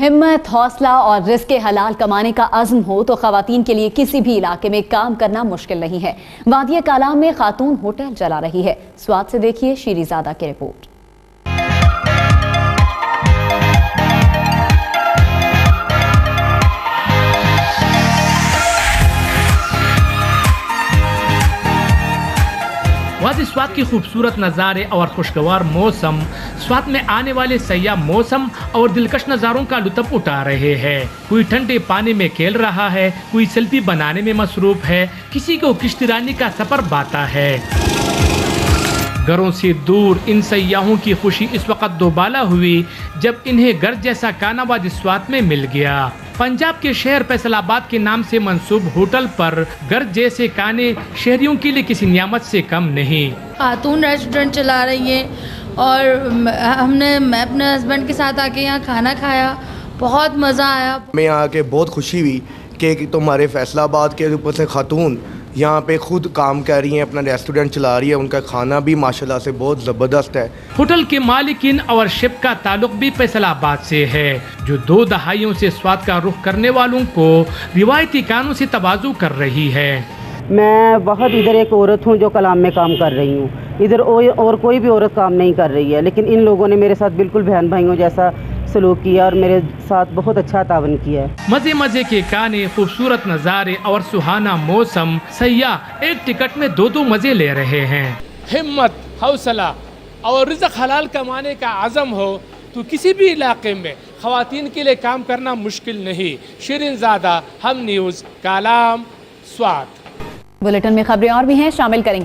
हिम्मत, हौसला और रिस्क हलाल कमाने का अज़्म हो तो ख़वातीन के लिए किसी भी इलाके में काम करना मुश्किल नहीं है। वादिया कालाम में खातून होटल चला रही है। स्वाद से देखिए शीरीज़ादा की रिपोर्ट। वादी स्वाद की खूबसूरत नज़ारे और खुशगवार मौसम, स्वाद में आने वाले सयाह मौसम और दिलकश नज़ारों का लुत्फ उठा रहे हैं। कोई ठंडे पानी में खेल रहा है, कोई सेल्फी बनाने में मसरूफ है, किसी को किश्तीरानी का सफर बाता है। घरों से दूर इन सयाहों की खुशी इस वक्त दोबाला हुई जब इन्हें घर जैसा खाना वादी स्वाद में मिल गया। पंजाब के शहर फैसलाबाद के नाम से मंसूब होटल पर घर जैसे खाने शहरियों के लिए किसी नियामत से कम नहीं। खातून रेस्टोरेंट चला रही है और मैं अपने हस्बैंड के साथ आके यहाँ खाना खाया, बहुत मज़ा आया। मैं यहाँ आके बहुत खुशी हुई कि तुम्हारे फैसलाबाद के ऊपर से खातून यहाँ पे खुद काम कर रही हैं, अपना रेस्टोरेंट चला रही है। उनका खाना भी माशाल्लाह से बहुत ज़बरदस्त है। होटल के मालिकिन और शेफ का ताल्लुक भी फैसलाबाद से है, जो 2 दहाइयों से स्वाद का रुख करने वालों को रिवायती खानों से तवाज़ु कर रही है। मैं बहुत इधर एक औरत हूँ जो कलाम में काम कर रही हूँ, इधर और कोई भी औरत काम नहीं कर रही है, लेकिन इन लोगों ने मेरे साथ बिल्कुल बहन भाइयों जैसा सलूक किया और मेरे साथ बहुत अच्छा तावन किया है। मजे मजे के खाने, खूबसूरत नज़ारे और सुहाना मौसम, सयाह एक टिकट में 2 मजे ले रहे हैं। हिम्मत, हौसला और रिज़्क़ हलाल कमाने का आज़म हो तो किसी भी इलाके में ख़वातीन के लिए काम करना मुश्किल नहीं। शीरीज़ादा, हम न्यूज़, कालाम, स्वाद। बुलेटिन में खबरें और भी हैं, शामिल करेंगे।